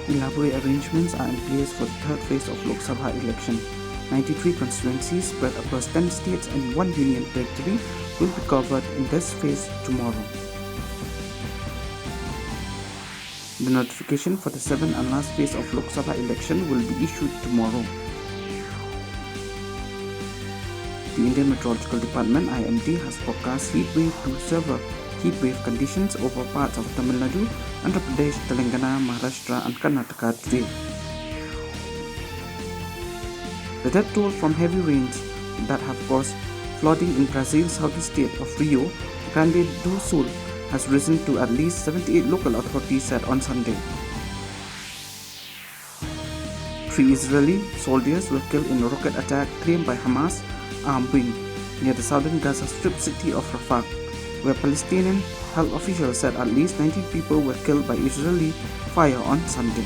Elaborate arrangements are in place for the third phase of Lok Sabha election. 93 constituencies spread across 10 states and 1 union territory will be covered in this phase tomorrow. The notification for the 7th and last phase of Lok Sabha election will be issued tomorrow. The Indian Meteorological Department (IMD) has forecast heat wave to severe heat wave conditions over parts of Tamil Nadu, Andhra Pradesh, Telangana, Maharashtra and Karnataka today. The death toll from heavy rains that have caused flooding in Brazil's southeast state of Rio Grande do Sul has risen to at least 78, local authorities said on Sunday. 3 Israeli soldiers were killed in a rocket attack claimed by Hamas armed wing near the southern Gaza Strip city of Rafah, where Palestinian health officials said at least 19 people were killed by Israeli fire on Sunday.